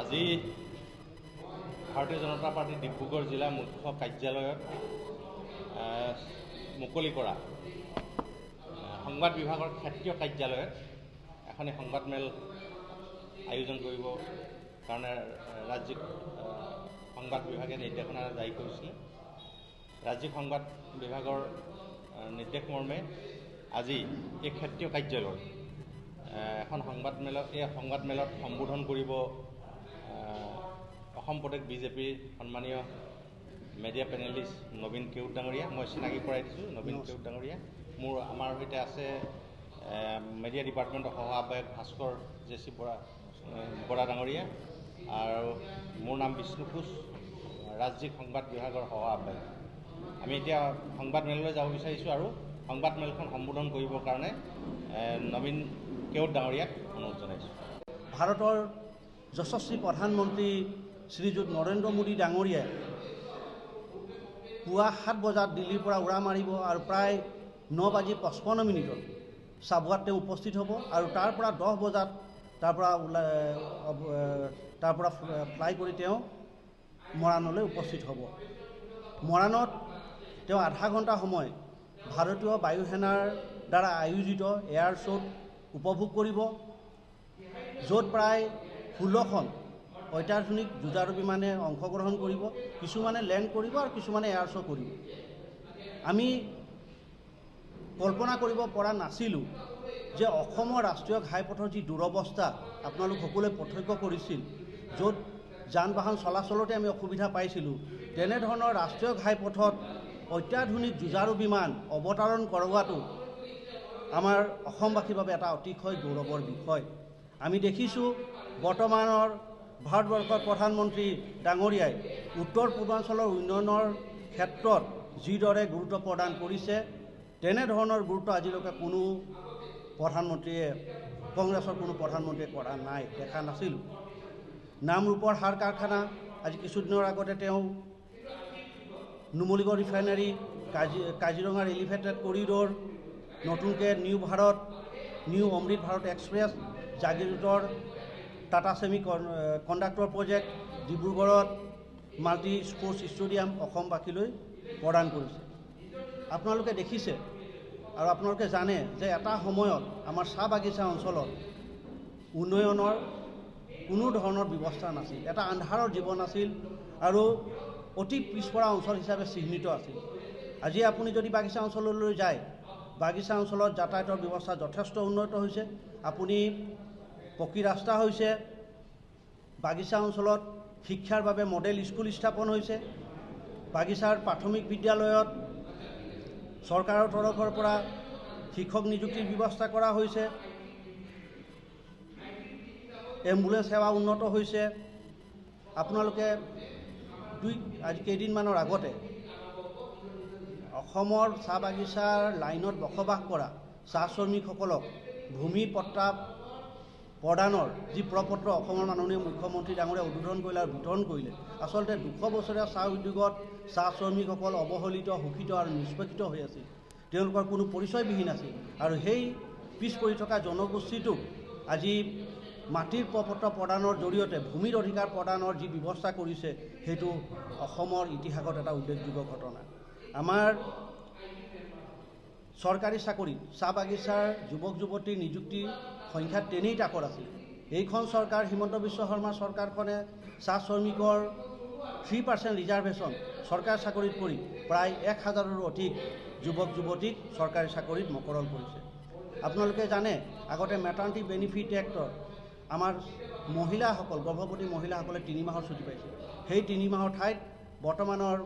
আজি ভাৰতীয় জনতা পাৰ্টি ডিব্ৰুগড় জিলা মুখ্য কাৰ্যালয়ত মুকলি কৰা সংবাদ বিভাগৰ ক্ষেত্ৰীয় কাৰ্যালয়ত এখন সংবাদমেল আয়োজন কৰিব কাৰণে ৰাজ্যিক সংবাদ বিভাগে নিৰ্দেশনা জাৰি কৰিছিল। ৰাজ্যিক সংবাদ বিভাগৰ নিৰ্দেশ মৰ্মে আজি এই ক্ষেত্ৰীয় কাৰ্যালয়ত এখন সংবাদমেলত সম্বোধন কৰিব অসম প্ৰদেশ বিজেপিৰ সন্মানীয় মিডিয়া পেনেলিষ্ট নবীন কেওট ডাঙৰীয়া। মই চিনাকি কৰাই দিছোঁ নবীন কেওট ডাঙৰীয়া। আমাৰ সৈতে আছে মিডিয়া ডিপাৰ্টমেণ্টৰ সহ আহ্বায়ক ভাস্কৰ জেচি বৰা ডাঙৰীয়া, আৰু মোৰ নাম বিষ্ণু কোচ, ৰাজ্যিক সংবাদ বিভাগৰ সহ আহ্বায়ক। আমি এতিয়া সংবাদমেললৈ যাব বিচাৰিছোঁ আৰু সংবাদমেলখন সম্বোধন কৰিবৰ কাৰণে নবীন কেওট ডাঙৰীয়াক অনুৰোধ জনাইছোঁ। ভাৰতৰ যশস্বী প্ৰধানমন্ত্ৰী শ্ৰীযুত নৰেন্দ্ৰ মোদী ডাঙৰীয়াই পুৱা 7 বজাত দিল্লীৰ পৰা উৰা মাৰিব আৰু প্ৰায় 9:55 চাবুৱাত তেওঁ উপস্থিত হ'ব আৰু তাৰ পৰা 10 বজাত তাৰ পৰা ফ্লাই কৰি তেওঁ মৰাণলৈ উপস্থিত হ'ব। মৰাণত তেওঁ আধা ঘণ্টা সময় ভাৰতীয় বায়ুসেনাৰ দ্বাৰা আয়োজিত এয়াৰ শ্ব'ত উপভোগ কৰিব, য'ত প্ৰায় 16খন অত্যাধুনিক যুঁজাৰু বিমানে অংশগ্ৰহণ কৰিব। কিছুমানে লেণ্ড কৰিব আৰু কিছুমানে এয়াৰ শ্ব' কৰিব। আমি কল্পনা কৰিব পৰা নাছিলোঁ যে অসমৰ ৰাষ্ট্ৰীয় ঘাইপথৰ যি দুৰৱস্থা আপোনালোক সকলোৱে প্ৰত্যক্ষ কৰিছিল, য'ত যান বাহন চলাচলতে আমি অসুবিধা পাইছিলোঁ, তেনেধৰণৰ ৰাষ্ট্ৰীয় ঘাইপথত অত্যাধুনিক যুঁজাৰু বিমান অৱতৰণ কৰোৱাটো আমাৰ অসমবাসীৰ বাবে এটা অতিশয় গৌৰৱৰ বিষয়। আমি দেখিছোঁ বৰ্তমানৰ ভাৰতবৰ্ষৰ প্ৰধানমন্ত্ৰী ডাঙৰীয়াই উত্তৰ পূৰ্বাঞ্চলৰ উন্নয়নৰ ক্ষেত্ৰত যিদৰে গুৰুত্ব প্ৰদান কৰিছে, তেনেধৰণৰ গুৰুত্ব আজিলৈকে কোনো প্ৰধানমন্ত্ৰীয়ে, কংগ্ৰেছৰ কোনো প্ৰধানমন্ত্ৰীয়ে কৰা নাই, দেখা নাছিলোঁ। নামৰূপৰ সাৰ কাৰখানা, আজি কিছুদিনৰ আগতে তেওঁ নুমলীগড় ৰিফাইনাৰী, কাজিৰঙাৰ এলিভেটেড কৰিডৰ, নতুনকৈ নিউ অমৃত ভাৰত এক্সপ্ৰেছ, জাগিৰোডৰ টাটা ছেমি কণ্ডাক্টৰ প্ৰজেক্ট, ডিব্ৰুগড়ত মাল্টি স্পৰ্টছ ষ্টেডিয়াম অসমবাসীলৈ প্ৰদান কৰিছে। আপোনালোকে দেখিছে আৰু আপোনালোকে জানে যে এটা সময়ত আমাৰ চাহ বাগিচা অঞ্চলত উন্নয়নৰ কোনো ধৰণৰ ব্যৱস্থা নাছিল, এটা আন্ধাৰৰ জীৱন আছিল আৰু অতি পিছপৰা অঞ্চল হিচাপে চিহ্নিত আছিল। আজি আপুনি যদি বাগিচা অঞ্চললৈ যায়, বাগিচা অঞ্চলত যাতায়াতৰ ব্যৱস্থা যথেষ্ট উন্নত হৈছে। আপুনি পকী ৰাস্তা হৈছে, বাগিচা অঞ্চলত শিক্ষাৰ বাবে মডেল স্কুল স্থাপন হৈছে, বাগিচাৰ প্ৰাথমিক বিদ্যালয়ত চৰকাৰৰ তৰফৰ পৰা শিক্ষক নিযুক্তিৰ ব্যৱস্থা কৰা হৈছে, এম্বুলেন্স সেৱা উন্নত হৈছে। আপোনালোকে আজি কেইদিনমানৰ আগতে অসমৰ চাহ বাগিচাৰ লাইনত বসবাস কৰা চাহ শ্ৰমিকসকলক ভূমি পট্টা প্ৰদানৰ যি প্ৰপত্ৰ অসমৰ মাননীয় মুখ্যমন্ত্ৰী ডাঙৰীয়াই উদ্বোধন কৰিলে আৰু বিতৰণ কৰিলে, আচলতে 200 বছৰীয়া চাহ উদ্যোগত চাহ শ্ৰমিকসকল অৱহেলিত, শোষিত আৰু নিষ্পেষিত হৈ আছিল। তেওঁলোকৰ কোনো পৰিচয়বিহীন আছিল আৰু সেই পিছ পৰি থকা জনগোষ্ঠীটোক আজি মাটিৰ প্ৰপত্ৰ প্ৰদানৰ জৰিয়তে ভূমিৰ অধিকাৰ প্ৰদানৰ যি ব্যৱস্থা কৰিছে, সেইটো অসমৰ ইতিহাসত এটা উল্লেখযোগ্য ঘটনা। আমাৰ চৰকাৰী চাকৰিত চাহ বাগিচাৰ যুৱক যুৱতীৰ নিযুক্তিৰ সংখ্যা তেনেই তাকৰ আছিল। এইখন চৰকাৰ, হিমন্ত বিশ্ব শৰ্মাৰ চৰকাৰখনে চাহ শ্ৰমিকৰ 3% ৰিজাৰ্ভেশ্যন চৰকাৰী চাকৰিত কৰি প্ৰায় 1000ৰো অধিক যুৱক যুৱতীক চৰকাৰী চাকৰিত মকৰল কৰিছে। আপোনালোকে জানে আগতে মেটাৰ্নিটি বেনিফিট এক্টৰ আমাৰ মহিলাসকল, গৰ্ভৱতী মহিলাসকলে 3 মাহৰ ছুটী পাইছিল। সেই 3 মাহৰ ঠাইত বৰ্তমানৰ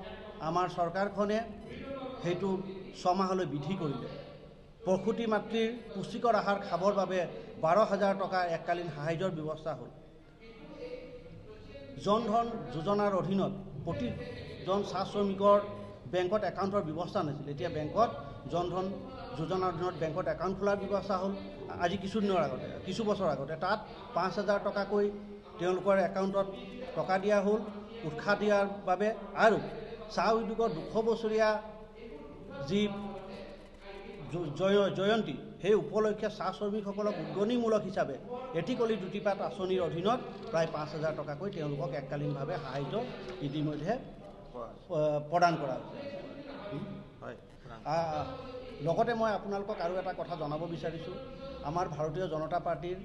আমাৰ চৰকাৰখনে সেইটো 6 মাহলৈ বৃদ্ধি কৰিলে। প্ৰসূতি মাতৃৰ পুষ্টিকৰ আহাৰ খাবৰ বাবে 12,000 টকা এককালীন সাহায্যৰ ব্যৱস্থা হ'ল। জন ধন যোজনাৰ অধীনত প্ৰতিজন চাহ শ্ৰমিকৰ বেংকত একাউণ্টৰ ব্যৱস্থা নাছিল। এতিয়া বেংকত জন ধন যোজনাৰ অধীনত বেংকত একাউণ্ট খোলাৰ ব্যৱস্থা হ'ল। আজি কিছু বছৰ আগতে তাত 5,000 টকাকৈ তেওঁলোকৰ একাউণ্টত টকা দিয়া হ'ল উৎসাহ দিয়াৰ বাবে। আৰু চাহ উদ্যোগৰ 200 বছৰীয়া যি জয়ন্তী, সেই উপলক্ষে চাহ শ্ৰমিকসকলক উদগনিমূলক হিচাপে এটিকলি দুটিপাত আঁচনিৰ অধীনত প্ৰায় 5,000 টকাকৈ তেওঁলোকক এককালীনভাৱে সাহায্য ইতিমধ্যে প্ৰদান কৰা হৈছে। হয়। লগতে মই আপোনালোকক আৰু এটা কথা জনাব বিচাৰিছোঁ, আমাৰ ভাৰতীয় জনতা পাৰ্টিৰ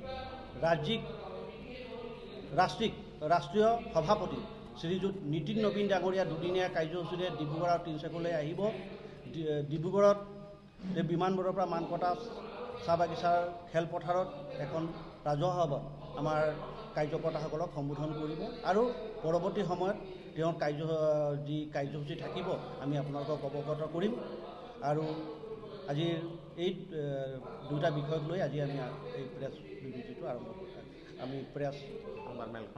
ৰাষ্ট্ৰীয় সভাপতি শ্ৰীযুত নীতিন নবীন ডাঙৰীয়া দুদিনীয়া কাৰ্যসূচীৰে ডিব্ৰুগড় আৰু তিনিচুকীয়ালৈ আহিব। ডিব্ৰুগড়ত বিমানবন্দৰৰ পৰা মানকটা চাহ বাগিচাৰ খেলপথাৰত এখন ৰাজহুৱা সভাত আমাৰ কাৰ্যকৰ্তাসকলক সম্বোধন কৰিব আৰু পৰৱৰ্তী সময়ত তেওঁৰ যি কাৰ্যসূচী থাকিব আমি আপোনালোকক অৱগত কৰিম। আৰু আজিৰ এই দুটা বিষয়ক লৈ আজি আমি এই প্ৰেছ বিবৃতিটো আৰম্ভ কৰিছোঁ। আমি প্ৰেছ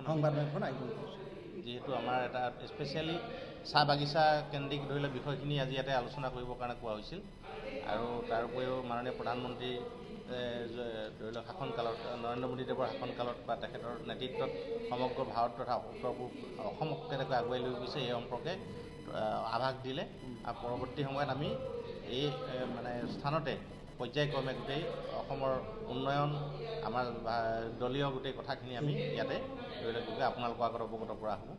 সংবাদমেলখন আয়োজন কৰিছোঁ। যিহেতু আমাৰ এটা স্পেচিয়েলি চাহ বাগিচা কেন্দ্ৰিক ধৰি লওক বিষয়খিনি আজি ইয়াতে আলোচনা কৰিবৰ কাৰণে কোৱা হৈছিল। আৰু তাৰ উপৰিও মাননীয় প্ৰধানমন্ত্ৰী ধৰি লওক শাসনকালত নৰেন্দ্ৰ মোদীদেৱৰ শাসনকালত বা তেখেতৰ নেতৃত্বত সমগ্ৰ ভাৰত তথা উত্তৰ পূব অসমক কেনেকৈ আগুৱাই লৈ গৈছে এই সম্পৰ্কে আভাস দিলে। আৰু পৰৱৰ্তী সময়ত আমি এই মানে স্থানতে পৰ্যায়ক্ৰমে গোটেই অসমৰ উন্নয়ন আমাৰ দলীয় গোটেই কথাখিনি আমি ইয়াতে ধৰি লওক আপোনালোকৰ আগত অৱগত কৰা হ'ব।